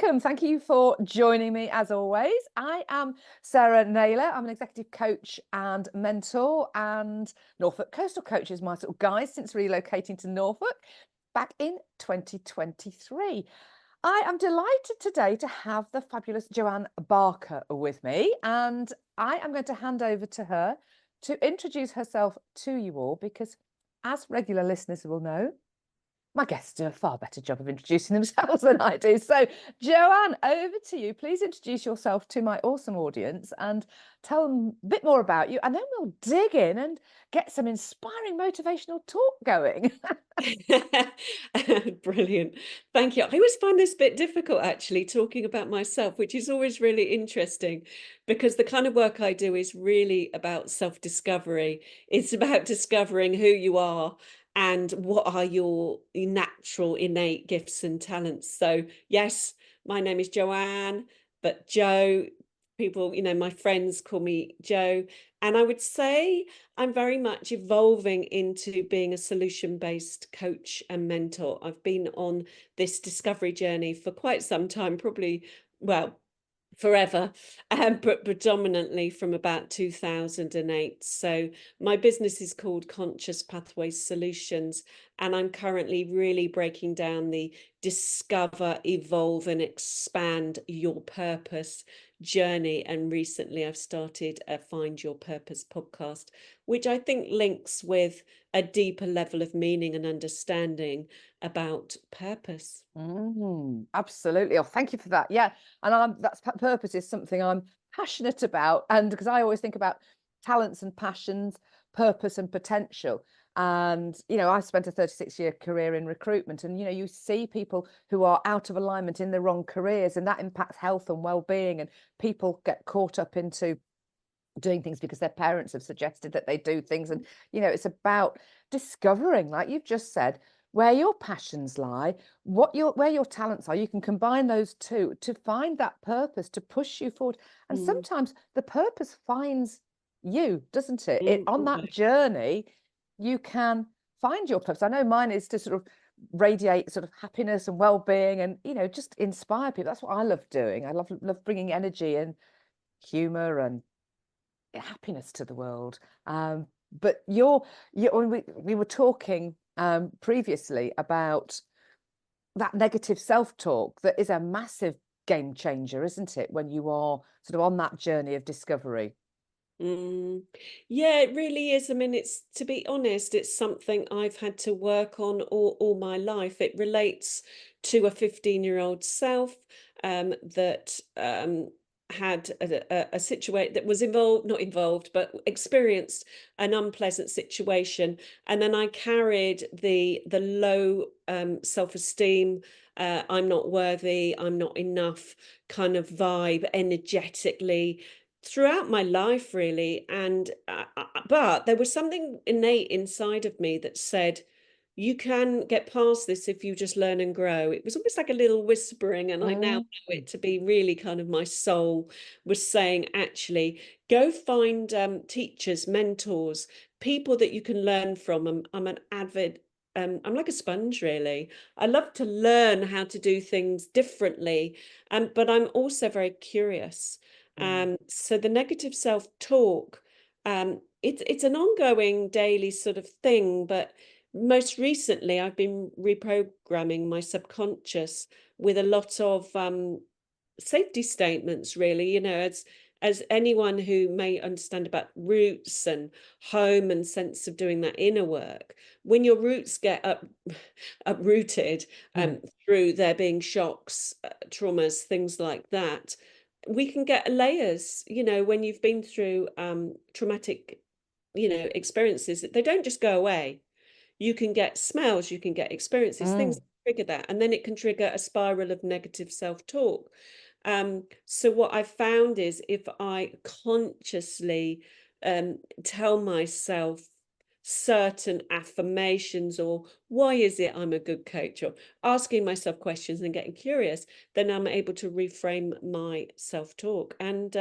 welcome. Thank you for joining me as always. I am Sarah Naylor. I'm an executive coach and mentor, and Norfolk Coastal Coach is my sort of guide since relocating to Norfolk back in 2023. I am delighted today to have the fabulous Joanne Barker with me, and I am going to hand over to her to introduce herself to you all, because as regular listeners will know, my guests do a far better job of introducing themselves than I do. So, Joanne, over to you. Please introduce yourself to my awesome audience and tell them a bit more about you, and then we'll dig in and get some inspiring motivational talk going. Brilliant. Thank you. I always find this a bit difficult, actually, talking about myself, which is always really interesting because the kind of work I do is really about self-discovery. It's about discovering who you are and what are your natural innate gifts and talents. So yes, my name is Joanne, but Joe, people, my friends call me Joe. And I would say I'm very much evolving into being a solution-based coach and mentor. I've been on this discovery journey for quite some time, probably, well, forever, but predominantly from about 2008. So my business is called Conscious Pathways Solutions, and I'm currently really breaking down the discover, evolve, and expand your purpose journey. And recently I've started a Find Your Purpose podcast, which I think links with a deeper level of meaning and understanding about purpose. Absolutely. Oh, thank you for that. Yeah, and that's purpose is something I'm passionate about, and because I always think about talents and passions, purpose and potential. And I spent a 36-year career in recruitment, and you see people who are out of alignment in the wrong careers, and that impacts health and well-being, and people get caught up into doing things because their parents have suggested that they do things. And it's about discovering, like you've just said, where your passions lie, where your talents are. You can combine those two to find that purpose to push you forward. And sometimes the purpose finds you, doesn't it? On that journey, you can find your purpose. I know mine is to sort of radiate sort of happiness and well-being, and just inspire people. That's what I love doing. I love bringing energy and humor and happiness to the world. But we were talking previously about that negative self-talk that is a massive game changer, isn't it, when you are sort of on that journey of discovery? Yeah, it really is. I mean, to be honest, it's something I've had to work on all my life. It relates to a 15-year-old self that had a situation that was not involved, but experienced an unpleasant situation. And then I carried the low self-esteem, I'm not worthy, I'm not enough kind of vibe energetically throughout my life, really. And but there was something innate inside of me that said, you can get past this if you just learn and grow. It was almost like a little whispering, and I now know it to be really kind of my soul was saying, actually, go find teachers, mentors, people that you can learn from. I'm an avid I'm like a sponge, really. I love to learn how to do things differently, but I'm also very curious. So the negative self-talk, it's an ongoing daily sort of thing, but most recently I've been reprogramming my subconscious with a lot of safety statements, really, as anyone who may understand about roots and home and sense of doing that inner work, when your roots get uprooted through there being shocks, traumas, things like that, we can get layers, when you've been through traumatic, experiences, they don't just go away. You can get smells, you can get experiences, things that trigger that, and then it can trigger a spiral of negative self-talk. So what I've found is if I consciously tell myself certain affirmations, or why is it I'm a good coach, or asking myself questions and getting curious, then I'm able to reframe my self-talk. And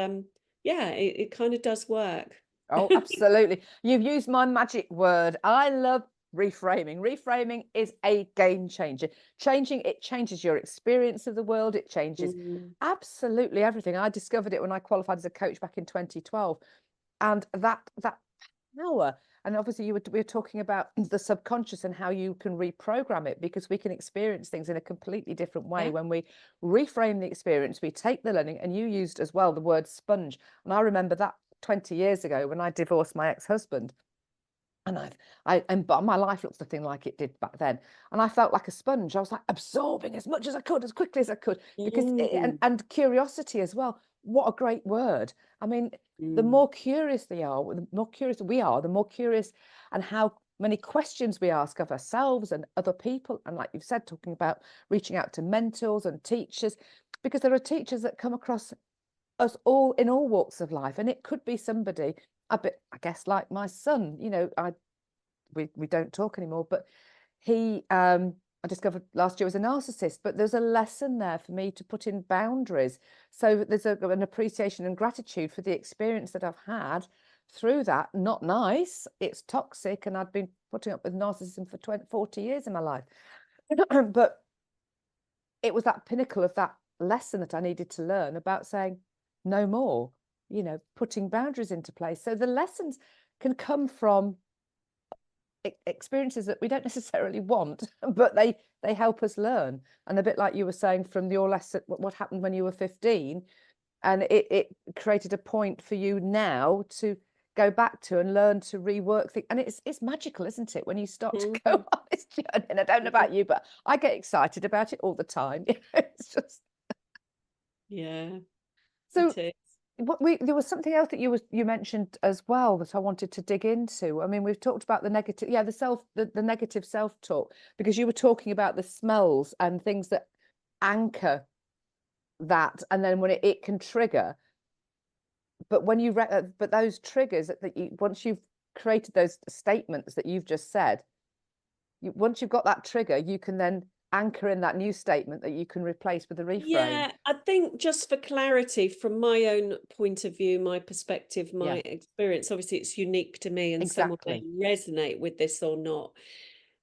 yeah, it kind of does work. Oh, absolutely. You've used my magic word. I love Reframing is a game changer. It changes your experience of the world. It changes Mm. absolutely everything. I discovered it when I qualified as a coach back in 2012, and that power. And obviously we were talking about the subconscious and how you can reprogram it, because we can experience things in a completely different way Yeah. when we reframe the experience. We take the learning, and you used as well the word sponge, and I remember that 20 years ago when I divorced my ex-husband. And but my life looks nothing like it did back then. And I felt like a sponge. I was like absorbing as much as I could, as quickly as I could, because Mm. and curiosity as well. What a great word. I mean, the Mm. more curious they are, the more curious we are, the more curious, and how many questions we ask of ourselves and other people. And like you've said, talking about reaching out to mentors and teachers, because there are teachers that come across us all in all walks of life. And it could be somebody a bit, I guess, like my son. We don't talk anymore, but he I discovered last year was a narcissist. But there's a lesson there for me to put in boundaries. So there's an appreciation and gratitude for the experience that I've had through that. Not nice, it's toxic, and I'd been putting up with narcissism for 40 years in my life. But it was that pinnacle of that lesson that I needed to learn about saying no more, putting boundaries into place. So the lessons can come from experiences that we don't necessarily want, but they help us learn. And a bit like you were saying from your lesson, what happened when you were 15, and it created a point for you now to go back to and learn to rework things. And it's magical, isn't it, when you start to go Mhm. on this journey? And I don't know Mhm. about you, but I get excited about it all the time. It's just Yeah, so. it is. There was something else that you mentioned as well that I wanted to dig into. I mean, we've talked about the negative, yeah, the negative self-talk, because you were talking about the smells and things that anchor that, and then when it can trigger. But when but those triggers that you, once you've created those statements that you've just said, once you've got that trigger, you can then anchor in that new statement that you can replace with a reframe. Yeah, I think just for clarity, from my own point of view, my perspective, my Yeah, experience, obviously it's unique to me and someone may exactly. resonate with this or not.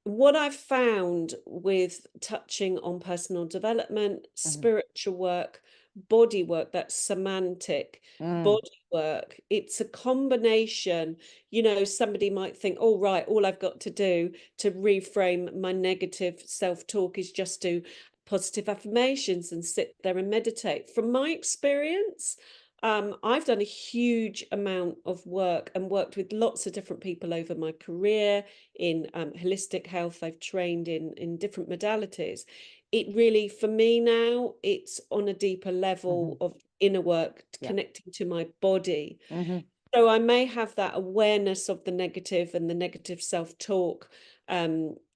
What I've found with touching on personal development, Mhm. spiritual work, body work, that's semantic, Mm, body work, it's a combination. Somebody might think, oh, right, all I've got to do to reframe my negative self-talk is just do positive affirmations and sit there and meditate. From my experience, I've done a huge amount of work and worked with lots of different people over my career in holistic health. I've trained in different modalities. It really, for me now, it's on a deeper level mhm, of inner work, yeah. connecting to my body. Mhm, So I may have that awareness of the negative and the negative self-talk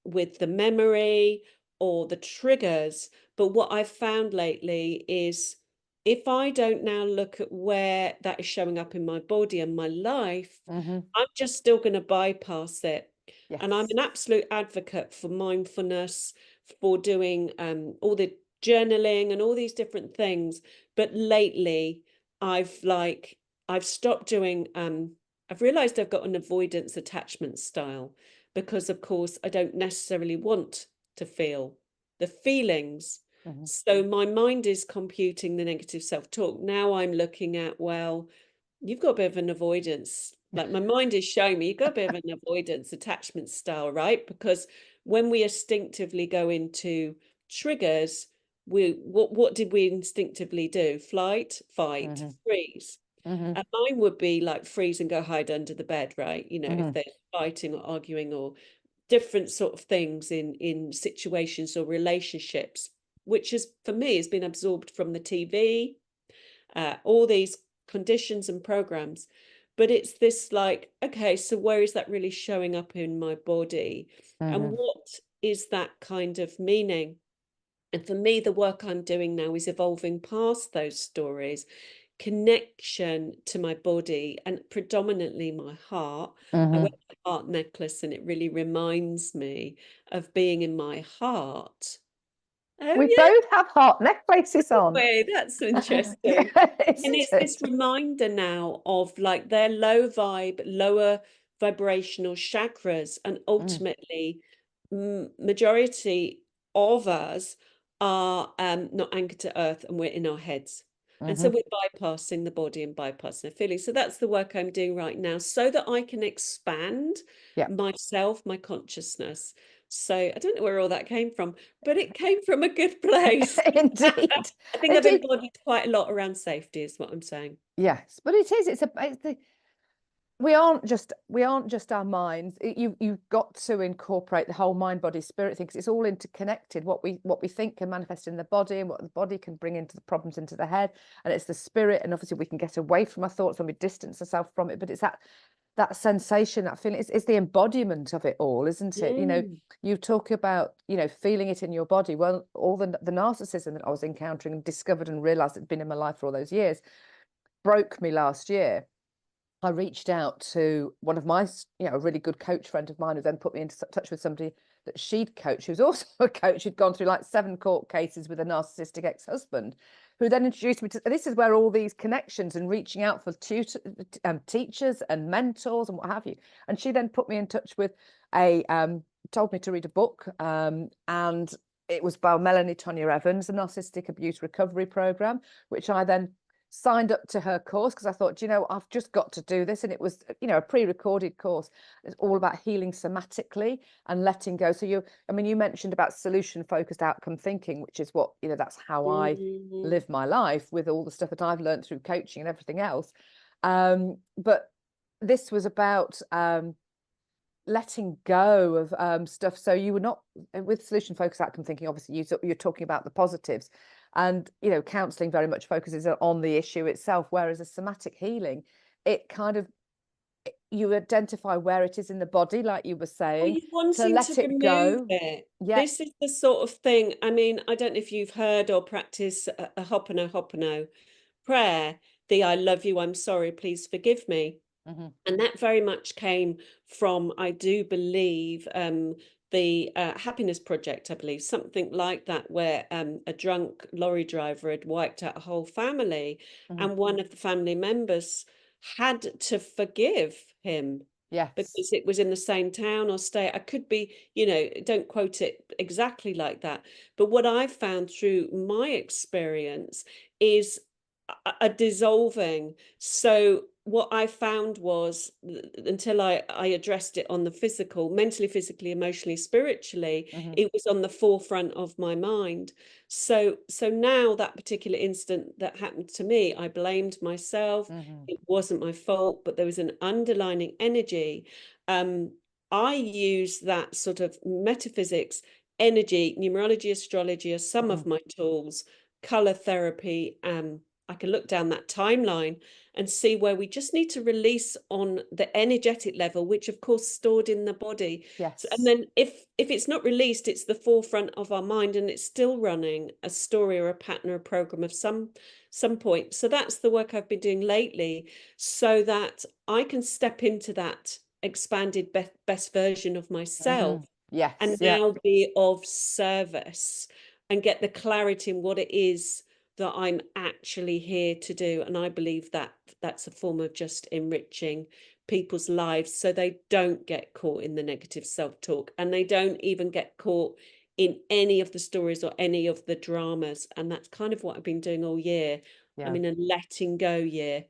with the memory or the triggers. But what I've found lately is if I don't now look at where that is showing up in my body and my life, mhm. I'm just still going to bypass it. And I'm Yes. an absolute advocate for mindfulness, for doing all the journaling and all these different things. But lately, I've like I've stopped doing I've realized I've got an avoidance attachment style because of course I don't necessarily want to feel the feelings. Mhm. So my mind is computing the negative self-talk. Now I'm looking at, well, you've got a bit of an avoidance. Like my mind is showing me you've got a bit of an avoidance attachment style, right? Because when we instinctively go into triggers, what did we instinctively do? Flight, fight, Mhm, freeze. mhm, And mine would be like freeze and go hide under the bed, right? If mhm, they're fighting or arguing or different sort of things in situations or relationships, which is for me has been absorbed from the TV, all these conditions and programs. But it's this like, okay, so where is that really showing up in my body? And mhm, what is that kind of meaning? And for me, the work I'm doing now is evolving past those stories, connection to my body and predominantly my heart. I wear mhm. a heart necklace and it really reminds me of being in my heart. Oh, We yeah, both have heart necklaces on. way. That's interesting. Yeah, And isn't it's this it? reminder now of like their low vibe, lower vibrational chakras, and Mm, ultimately, majority of us are not anchored to earth, and we're in our heads. And so mm-hmm. we're bypassing the body and bypassing the feelings. So that's the work I'm doing right now, so that I can expand Yeah. myself, my consciousness. So I don't know where all that came from, but it came from a good place. Indeed. I think I've Indeed. embodied quite a lot around safety, is what I'm saying. Yes, but it is. It's the we aren't just our minds. You've got to incorporate the whole mind, body, spirit thing, because it's all interconnected. What we think can manifest in the body, and what the body can bring into the problems into the head, and it's the spirit. And obviously, we can get away from our thoughts when we distance ourselves from it. But it's that sensation, that feeling. It's the embodiment of it all, isn't it? Mm. You talk about feeling it in your body. Well, all the narcissism that I was encountering and discovered and realized had been in my life for all those years broke me last year. I reached out to one of my, a really good coach friend of mine, who then put me into touch with somebody that she'd coached, who's also a coach, who'd gone through like 7 court cases with a narcissistic ex-husband, who then introduced me to, this is where all these connections and reaching out for teachers and mentors and what have you. And she then put me in touch with told me to read a book, and it was by Melanie Tonya Evans, the Narcissistic Abuse Recovery Program, which I then signed up to her course, because I thought, I've just got to do this. And it was, a pre-recorded course. It's all about healing somatically and letting go. So you mentioned about solution focused outcome thinking, which is what, that's how I Mhm. live my life with all the stuff that I've learned through coaching and everything else. But this was about letting go of stuff. So you were not, with solution focused outcome thinking, obviously you're talking about the positives, and counseling very much focuses on the issue itself, whereas a somatic healing, it kind of, you identify where it is in the body, like you were Well, saying, you're to wanting to let it remove go. it. Yeah. This is the sort of thing. I mean, I don't know if you've heard or practiced a Hoponopono prayer, the I love you, I'm sorry, please forgive me. Hmm. And that very much came from, I do believe, the Happiness Project, I believe, something like that, where a drunk lorry driver had wiped out a whole family, Hmm. and one of the family members had to forgive him Yes. because it was in the same town or state. I could be, don't quote it exactly like that. But what I've found through my experience is a dissolving. So what I found was, until I addressed it on the physical, mentally, physically, emotionally, spiritually, Hmm. it was on the forefront of my mind. So now, that particular incident that happened to me, I blamed myself. Hmm. It wasn't my fault, but there was an underlining energy. Um, I use that sort of metaphysics, energy, numerology, astrology are some Hmm. of my tools, color therapy. I can look down that timeline and see where we just need to release on the energetic level, which of course is stored in the body. So, and Yes. then if it's not released, it's the forefront of our mind, and it's still running a story or a pattern or a program of some point. So that's the work I've been doing lately, so that I can step into that expanded best version of Hmm. myself, and Yes. Yeah. now be of service and get the clarity in what it is that I'm actually here to do. And I believe that that's a form of just enriching people's lives, so they don't get caught in the negative self-talk, and they don't even get caught in any of the stories or any of the dramas. And that's kind of what I've been doing all year. I'm Yeah. in a letting go year,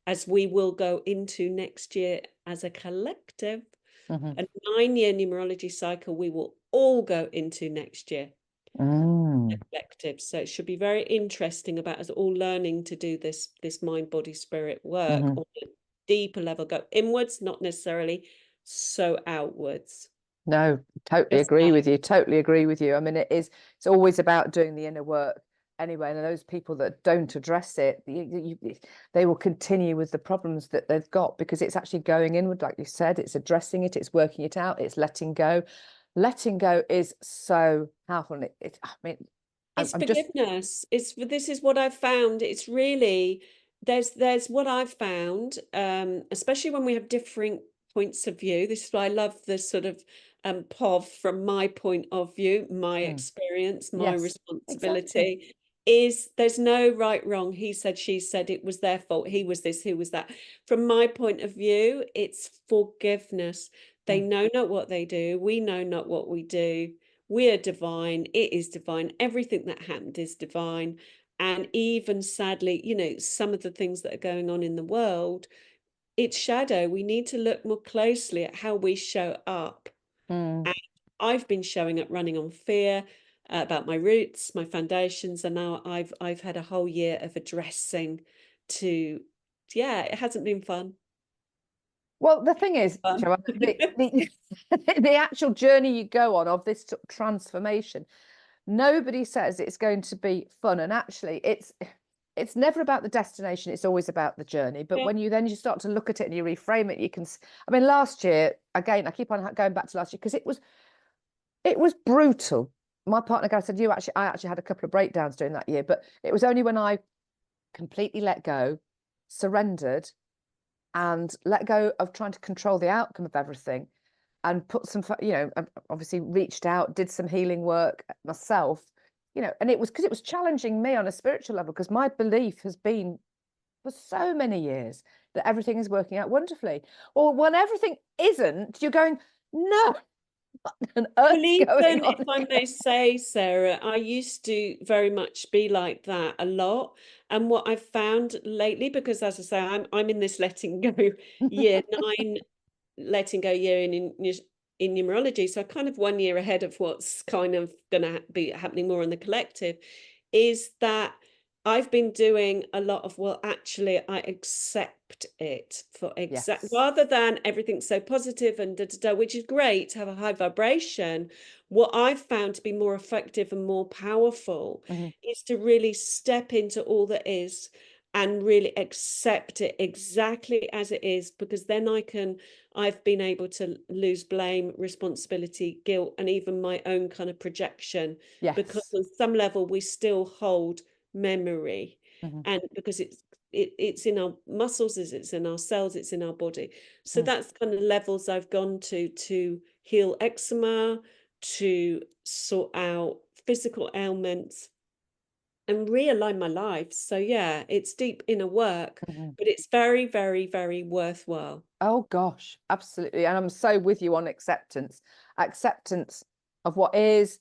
as we will go into next year as a collective. Hmm. A 9-year numerology cycle we will all go into next year, Mm. collective. So it should be very interesting about us all learning to do this mind, body, spirit work Hmm. on a deeper level, go inwards, not necessarily so outwards. No, totally Just agree that. with you. Totally agree with you. It's always about doing the inner work anyway. And those people that don't address it, they will continue with the problems that they've got, because it's actually going inward, like you said, it's addressing it, it's working it out, it's letting go. Letting go is so powerful. And It's I'm just, forgiveness. This is what I've found. It's really, there's what I've found, especially when we have different points of view. This is why I love the sort of POV from my point of view, my mm, experience, my yes, exactly. responsibility. is there's no right, wrong, he said, she said, it was their fault, he was this, who was that. From my point of view, it's forgiveness. They Mm, know not what they do, we know not what we do. We are divine, it is divine, everything that happened is divine. And even sadly, you know, some of the things that are going on in the world, it's shadow. We need to look more closely at how we show up. mm. And I've been showing up running on fear, about my roots, my foundations, and now I've had a whole year of addressing to, yeah, it hasn't been fun. Well, the thing is, Fun. Joanne, the actual journey you go on of this transformation, nobody says it's going to be fun. And actually, it's never about the destination, it's always about the journey. But Yeah. when you start to look at it and you reframe it, you can, I mean, last year, again, I keep on going back to last year because it was brutal. My partner Gary said, I actually had a couple of breakdowns during that year, but it was only when I completely let go, surrendered, and let go of trying to control the outcome of everything, and put some, obviously reached out, did some healing work myself, and it was because it was challenging me on a spiritual level, because my belief has been for so many years that everything is working out wonderfully. Or when everything isn't, you're going, no, what on Well, earth's going even on if I here? may say, Sarah, I used to very much be like that a lot. And what I've found lately, because as I say, I'm in this letting go year 9, letting go year in numerology, so kind of 1 year ahead of what's kind of going to be happening more in the collective, is that I've been doing a lot of, well, actually, I accept it for exact, Yes. rather than everything's so positive and da, da, da, which is great to have a high vibration. What I've found to be more effective and more powerful Mhm. is to really step into all that is and really accept it exactly as it is, because then I've been able to lose blame, responsibility, guilt, and even my own kind of projection, because Yes. on some level we still hold memory, Mhm. and because it's in our muscles, it's in our cells, it's in our body. So Mm. that's kind of levels I've gone to heal eczema, to sort out physical ailments, and realign my life. So yeah, it's deep inner work, Mhm. but it's very, very, very worthwhile. Oh gosh, absolutely. And I'm so with you on acceptance of what is,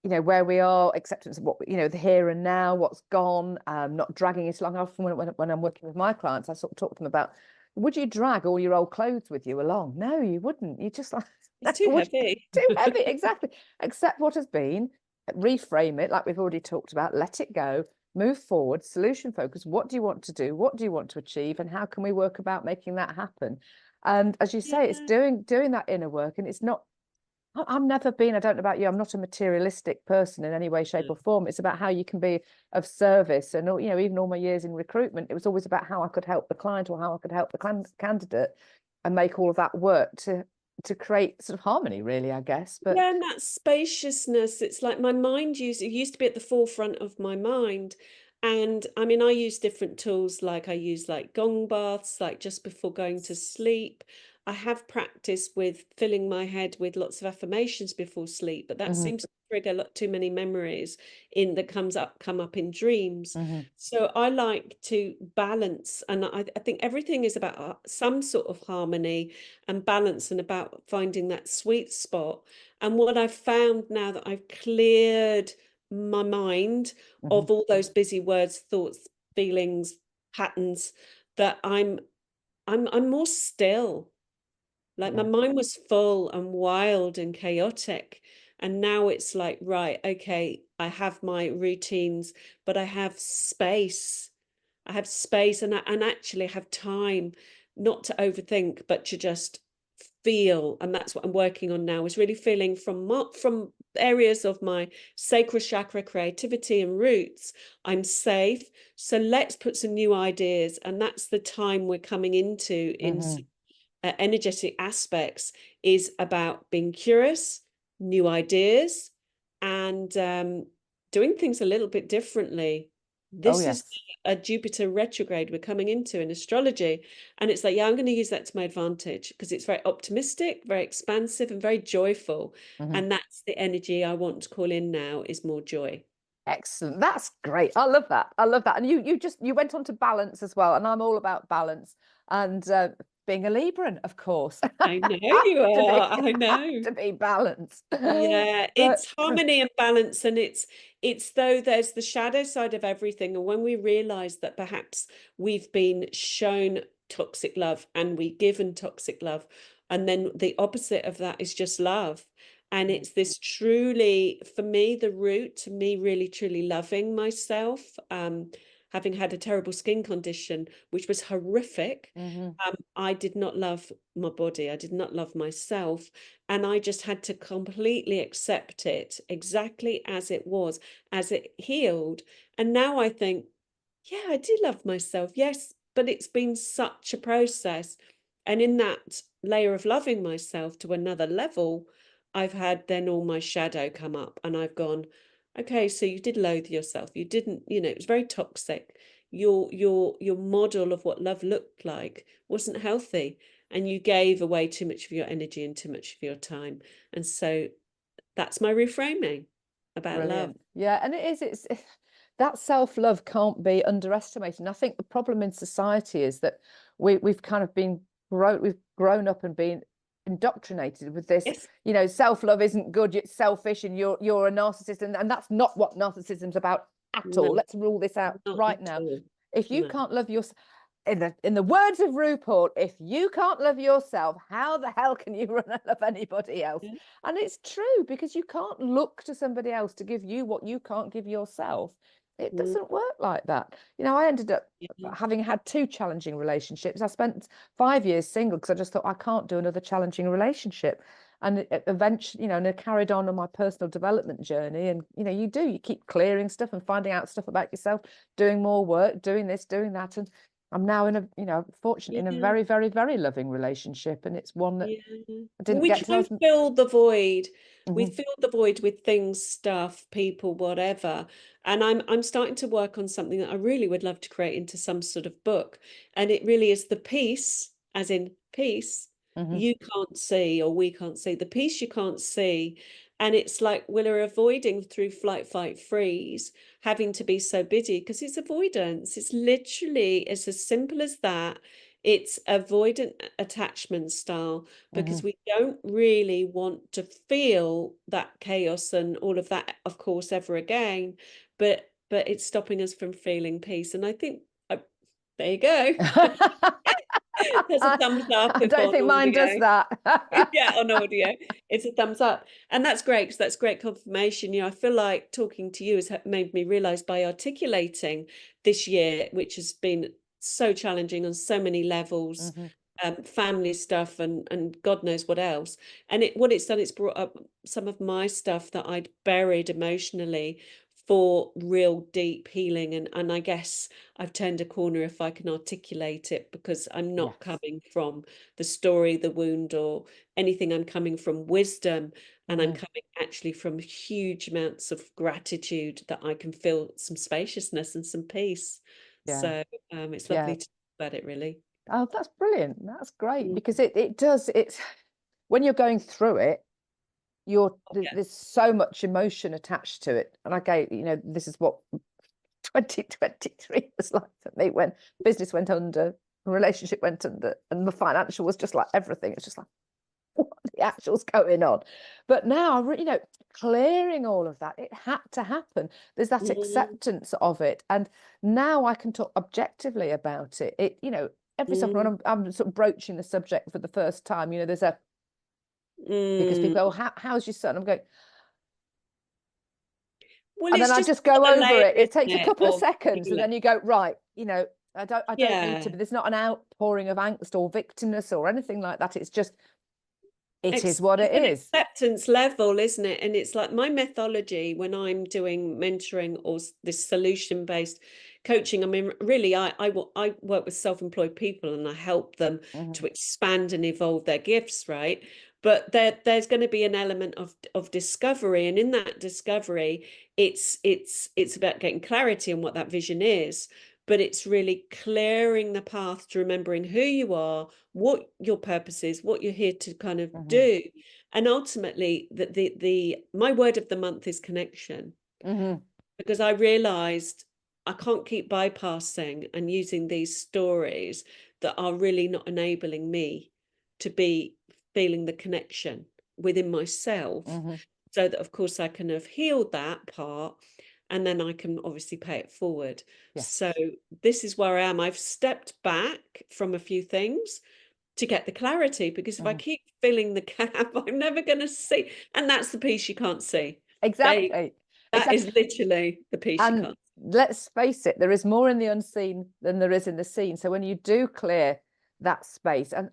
where we are, acceptance of what, the here and now, what's gone, not dragging it along. Often when I'm working with my clients, I sort of talk to them about, would you drag all your old clothes with you along? No, you wouldn't. You just like, It's too would you? heavy. Too heavy, exactly. Accept what has been, reframe it, like we've already talked about, let it go, move forward, solution focus. What do you want to do? What do you want to achieve? And how can we work about making that happen? And as you say, it's Yeah. doing that inner work. And it's not, I'm never been, I don't know about you, I'm not a materialistic person in any way, shape, or form. It's about how you can be of service. And, even all my years in recruitment, it was always about how I could help the client or how I could help the candidate, and make all of that work to create sort of harmony, really, I guess. But Yeah, and that spaciousness, it's like my mind used to be at the forefront of my mind. And I mean, I use different tools, like I use like gong baths, like just before going to sleep. I have practiced with filling my head with lots of affirmations before sleep, but that mhm, seems to trigger a lot too many memories in that come up in dreams. mhm, So I like to balance, and I think everything is about some sort of harmony and balance, and about finding that sweet spot. And what I've found now that I've cleared my mind mhm, of all those busy words, thoughts, feelings, patterns, that I'm more still. Like my yeah, mind was full and wild and chaotic. And now it's like, right, okay, I have my routines, but I have space. I have space, and actually have time not to overthink, but to just feel. And that's what I'm working on now, is really feeling from areas of my sacral chakra, creativity and roots. I'm safe. So let's put some new ideas. And that's the time we're coming into in mhm. energetic aspects, is about being curious, new ideas, and doing things a little bit differently. Oh This is yes. a Jupiter retrograde we're coming into in astrology. And it's like, yeah, I'm going to use that to my advantage, because it's very optimistic, very expansive, and very joyful. Mhm. And that's the energy I want to call in now, is more joy. Excellent. That's great. I love that. I love that. And you went on to balance as well. And I'm all about balance. And being a Libran, of course. I know Have you to be are. I have know. to be balanced. Yeah, But it's harmony and balance, and it's though there's the shadow side of everything, and when we realize that perhaps we've been shown toxic love and we given toxic love, and then the opposite of that is just love. And mm, it's this truly, for me, the route to me really truly loving myself, having had a terrible skin condition, which was horrific. mhm, I did not love my body. I did not love myself. And I just had to completely accept it exactly as it was, as it healed. And now I think, yeah, I do love myself. Yes, but it's been such a process. And in that layer of loving myself to another level, I've had then all my shadow come up and I've gone, okay, so you did loathe yourself. You didn't, it was very toxic. Your model of what love looked like wasn't healthy, and you gave away too much of your energy and too much of your time. And so that's my reframing about love. brilliant. Yeah, and that self-love can't be underestimated. And I think the problem in society is that we've kind of we've grown up and been indoctrinated with this, Yes, self-love isn't good, it's selfish, and you're a narcissist, and that's not what narcissism's about at no, all. Let's rule this out not right at now. all. If you No. can't love yourself, in the words of RuPaul, if you can't love yourself, how the hell can you run and love anybody else? Yeah. And it's true, because you can't look to somebody else to give you what you can't give yourself. It Mm, doesn't work like that. I ended up yeah. having had two challenging relationships. I spent 5 years single because I just thought I can't do another challenging relationship. And eventually, and I carried on my personal development journey. And you keep clearing stuff and finding out stuff about yourself, doing more work, doing this, doing that. And I'm now fortunate in a Yeah. very, very, very loving relationship. And it's one that Yeah. I Well, didn't we get to. try and fill the void. We Mhm, fill the void with things, stuff, people, whatever. And I'm starting to work on something that I really would love to create into some sort of book. And it really is the peace, as in peace, mhm, you can't see or we can't see. The peace you can't see. And it's like we're avoiding through flight, fight, freeze, having to be so busy because it's avoidance. It's literally, it's as simple as that. It's avoidant attachment style because mhm. we don't really want to feel that chaos and all of that, of course, ever again. But it's stopping us from feeling peace. And I think there you go. There's a I, thumbs up I if don't on think mine does audio. that. Yeah, on audio, it's a thumbs up, and that's great because that's great confirmation. I feel like talking to you has made me realize by articulating this year, which has been so challenging on so many levels, Mhm, family stuff and God knows what else. And what it's done, it's brought up some of my stuff that I'd buried emotionally for real deep healing. And I guess I've turned a corner if I can articulate it because I'm not yes. coming from the story, the wound, or anything. I'm coming from wisdom, and I'm Mhm, coming actually from huge amounts of gratitude that I can feel some spaciousness and some peace. yeah. So it's Yeah. lovely to talk about it, really. Oh, that's brilliant. That's great, Mm. because it does, it's when you're going through it, Oh, yeah. there's so much emotion attached to it. And this is what 2023 was like for me, when business went under, the relationship went under, and the financial was just like everything. It's just like, what the actual's going on? But now, clearing all of that, it had to happen. There's that Mm, acceptance of it. And now I can talk objectively about it. Every so often when mm, I'm sort of broaching the subject for the first time, there's because people mm. go, well, how's your son? I'm going, Well, and then it's I just just go another over layer, it. It isn't takes a it, couple of of seconds, and healing. then you go, right, I don't need to, Yeah. but there's not an outpouring of angst or victimness or anything like that. It's just, it is what it It's an is. acceptance level, isn't it? And it's like my methodology when I'm doing mentoring or this solution-based coaching. I mean, really, I work with self-employed people and I help them Mhm, to expand and evolve their gifts, right? But there's going to be an element of discovery, and in that discovery, it's about getting clarity on what that vision is. But it's really clearing the path to remembering who you are, what your purpose is, what you're here to kind of mhm, do. And ultimately, the my word of the month is connection. mhm. because I realized I can't keep bypassing and using these stories that are really not enabling me to be feeling the connection within myself, Hmm. so that of course I can have healed that part, and then I can obviously pay it forward. So Yes. this is where I am. I've stepped back from a few things to get the clarity, because if I Hmm. keep filling the gap, I'm never going to see. And that's the piece you can't see. They, Exactly. that Exactly. is literally the piece you And can't. let's face it, there is more in the unseen than there is in the seen. So when you do clear that space, and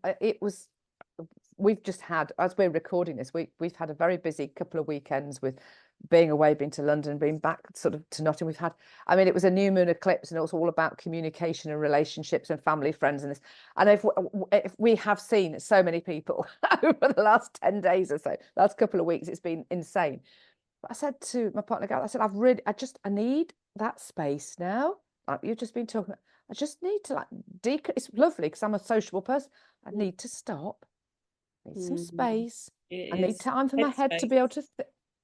we've just had, as we're recording this, we've had a very busy couple of weekends with being away, being to London, being back sort of to Nottingham. We've had, I mean, it was a new moon eclipse, and it was all about communication and relationships and family, friends, and this. And if we have seen so many people over the last 10 days or so, last couple of weeks, it's been insane. But I said to my partner, I said, I need that space now. Like you've just been talking, I just need to it's lovely because I'm a sociable person. I Mm, need to stop, I need some mm. space. It I need is time for my head to headspace. be able to,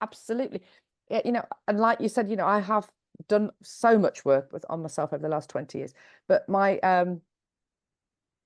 absolutely. Yeah, and like you said, I have done so much work on myself over the last 20 years, but my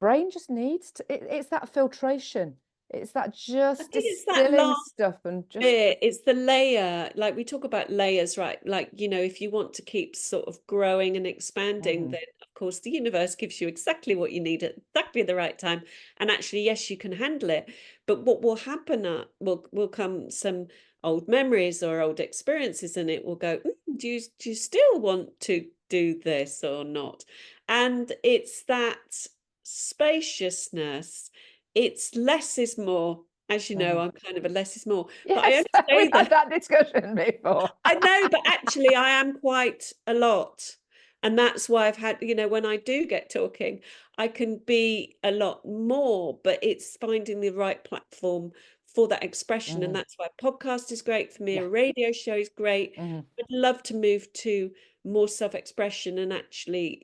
brain just needs to, it's that filtration. It's that I just think it's that distilling last stuff and just, bit. It's the layer. Like we talk about layers, right? Like, if you want to keep sort of growing and expanding, mhm, then of course the universe gives you exactly what you need at exactly the right time. And actually, yes, you can handle it. But what will happen will come some old memories or old experiences, and it will go, do you still want to do this or not? And it's that spaciousness. It's less is more. As you know, mhm. I'm kind of a less is more, but I Yes, only we've say had that. that discussion before. I know, but actually I am quite a lot. And that's why I've had, when I do get talking, I can be a lot more, but it's finding the right platform for that expression. And Mhm. that's why podcast is great for me, Yeah. a radio show is great. Mhm. I'd love to move to more self-expression and actually,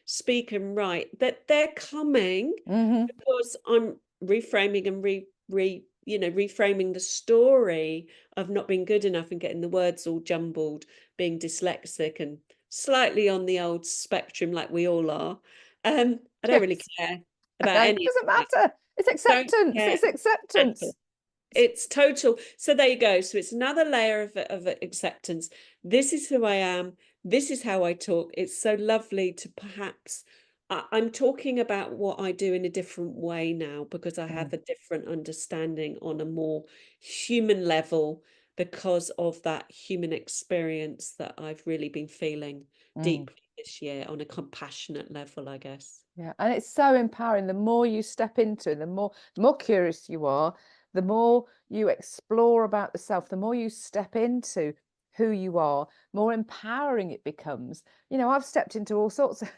speak and write. That they're coming, Mhm. because I'm reframing and reframing the story of not being good enough and getting the words all jumbled, being dyslexic and slightly on the old spectrum like we all are. I don't really Yes. care No, about it any of doesn't that. matter. It's Don't acceptance. care It's at all. acceptance. It's total. So there you go. So it's another layer of acceptance. This is who I am. This is how I talk. It's so lovely to perhaps, I'm talking about what I do in a different way now, because I Mm, have a different understanding on a more human level, because of that human experience that I've really been feeling mm. deeply this year on a compassionate level, I guess. Yeah, and it's so empowering. The more you step into it, the more curious you are, the more you explore about the self, the more you step into who you are, more empowering it becomes. I've stepped into all sorts of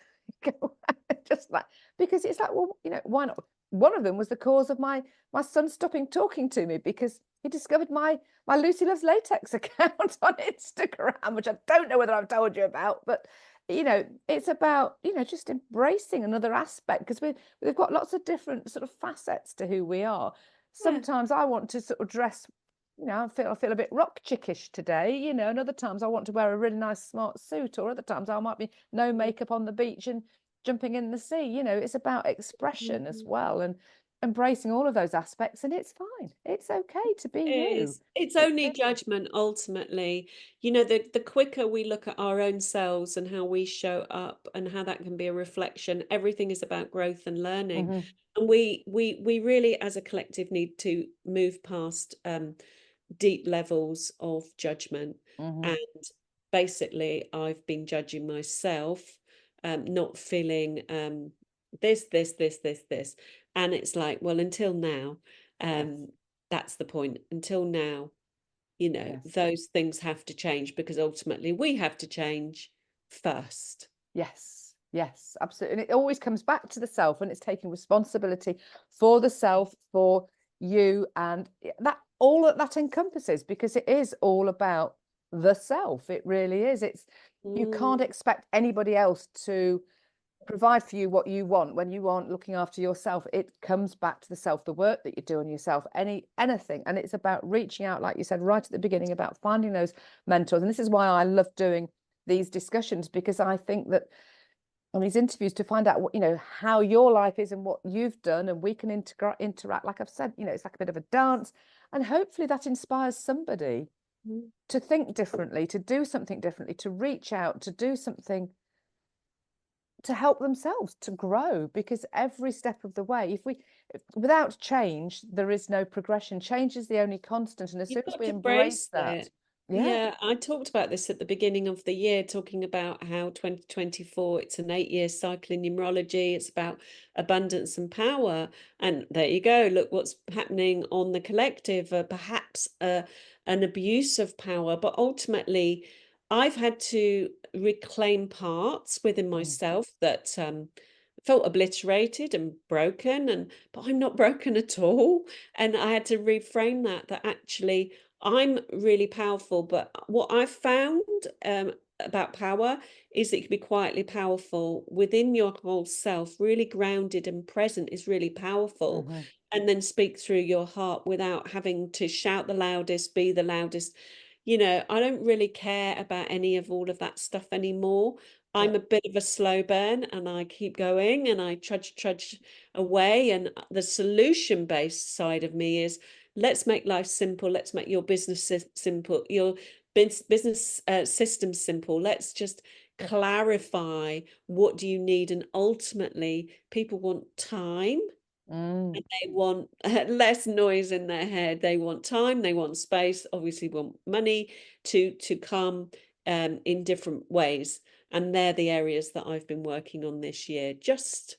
just like, because it's like, well, why not? One of them was the cause of my son stopping talking to me because he discovered my Lucy Loves Latex account on Instagram, which I don't know whether I've told you about, but it's about, just embracing another aspect, because we've got lots of different sort of facets to who we are. Yeah. Sometimes I want to sort of dress, I feel a bit rock chickish today, and other times I want to wear a really nice smart suit, or other times I might be no makeup on the beach and jumping in the sea. It's about expression as Mhm. well, and embracing all of those aspects, and it's fine. It's okay to be you. Is. It's It only really is. judgment ultimately. The quicker we look at our own selves and how we show up and how that can be a reflection, everything is about growth and learning. Hmm. And we really as a collective need to move past deep levels of judgment. Hmm. And basically I've been judging myself, not feeling this. And it's like, well, until now, Yes. um, that's the point. Until now, Yes. those things have to change, because ultimately we have to change first. Yes, yes, absolutely. And it always comes back to the self, and it's taking responsibility for the self, for you, and that all that encompasses, because it is all about the self. It really is. You can't Mm, expect anybody else to provide for you what you want when you aren't looking after yourself. It comes back to the self, the work that you do on yourself, anything. And it's about reaching out, like you said right at the beginning, about finding those mentors. And this is why I love doing these discussions, because I think that on these interviews, to find out what, how your life is and what you've done, and we can interact, like I've said, it's like a bit of a dance, and hopefully that inspires somebody to think differently, to do something differently, to reach out, to do something to help themselves to grow. Because every step of the way, without change, there is no progression. Change is the only constant, and as soon You've as got we to embrace embrace that, it. yeah. Yeah, I talked about this at the beginning of the year, talking about how 2024, it's an 8-year cycle in numerology. It's about abundance and power. And there you go. Look what's happening on the collective, perhaps an abuse of power. But ultimately, I've had to reclaim parts within myself that felt obliterated and broken, but I'm not broken at all. And I had to reframe that actually I'm really powerful. But what I've found about power is it can be quietly powerful within your whole self. Really grounded and present is really powerful. And then speak through your heart without having to shout the loudest, be the loudest. I don't really care about any of all of that stuff anymore. Yeah. I'm a bit of a slow burn, and I keep going and I trudge away. And the solution based side of me is, let's make life simple. Let's make your business simple, your business system simple. Let's just clarify, what do you need? And ultimately, people want time, and they want less noise in their head. They want time, they want space, obviously want money to come in different ways. And they're the areas that I've been working on this year, just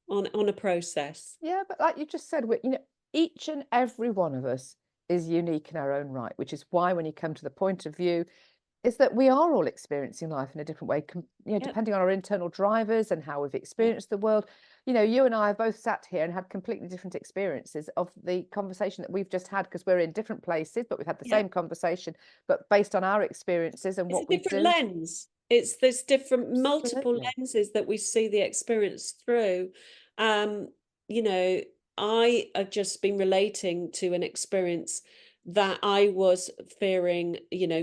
on a process. Yeah, but like you just said, each and every one of us is unique in our own right, which is why when you come to the point of view, is that we are all experiencing life in a different way, Yep. depending on our internal drivers and how we've Yep. experienced the world. You and I have both sat here and had completely different experiences of the conversation that we've just had, because we're in different places, but we've had the Yep. same conversation, but based on our experiences and It's what a we different do. lens. There's different multiple Absolutely. lenses that we see the experience through. Um, you know, I have just been relating to an experience that I was fearing,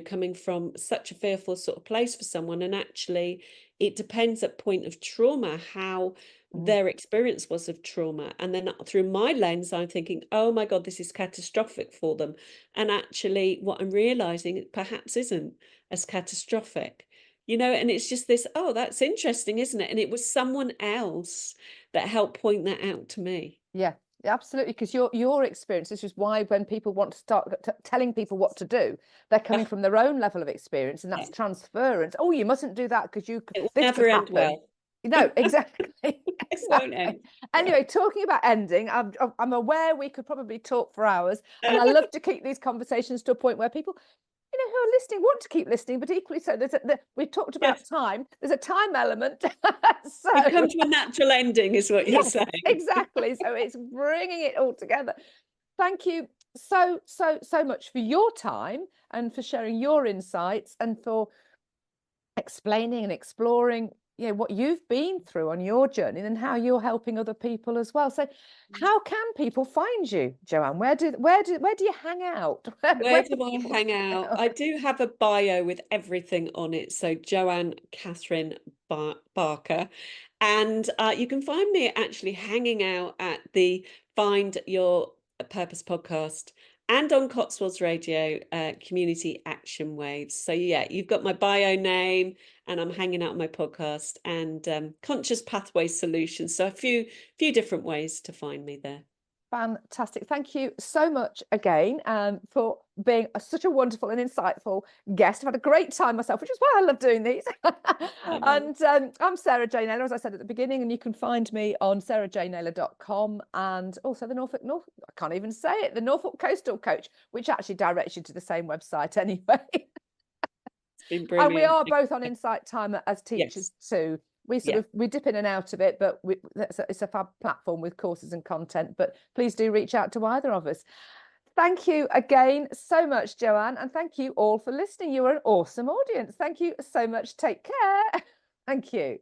coming from such a fearful sort of place for someone. And actually, it depends at point of trauma, how their experience was of trauma. And then through my lens, I'm thinking, oh my God, this is catastrophic for them. And actually, what I'm realizing, it perhaps isn't as catastrophic, and it's just this, oh, that's interesting, isn't it? And it was someone else that helped point that out to me. Yeah, absolutely. Because your experience, this is why when people want to start telling people what to do, they're coming Yeah, from their own level of experience, and yeah. that's transference. Oh, you mustn't do that because It will this could never end happen. well. No, exactly. It won't end. Exactly. Anyway, talking about ending, I'm aware we could probably talk for hours, and I love to keep these conversations to a point where people, who are listening want to keep listening, but equally so, we've talked about Yes, time. There's a time element. we've So come to a natural ending, is what you're yes, saying. exactly. So it's bringing it all together. Thank you so much for your time and for sharing your insights and for explaining and exploring, what you've been through on your journey and how you're helping other people as well. So how can people find you, Joanne? Where do you hang out? Where Where can do I people hang find out? out? I do have a bio with everything on it. So Joanne Catherine Barker. And you can find me actually hanging out at the Find Your Purpose podcast and on Cotswolds Radio, Community Action Waves. So yeah, you've got my bio name, and I'm hanging out on my podcast, and Conscious Pathway Solutions. So a few different ways to find me there. Fantastic. Thank you so much again for being such a wonderful and insightful guest. I've had a great time myself, which is why I love doing these. And I'm Sarah J. Naylor, as I said at the beginning, and you can find me on sarahjnaylor.com, and also I can't even say it, the Norfolk Coastal Coach, which actually directs you to the same website anyway. It's been And we brilliant. are both on Insight Timer as teachers Yes. too. Yeah. We dip in and out of it, but it's a fab platform with courses and content. But please do reach out to either of us. Thank you again so much, Joanne, and thank you all for listening. You are an awesome audience. Thank you so much. Take care. Thank you.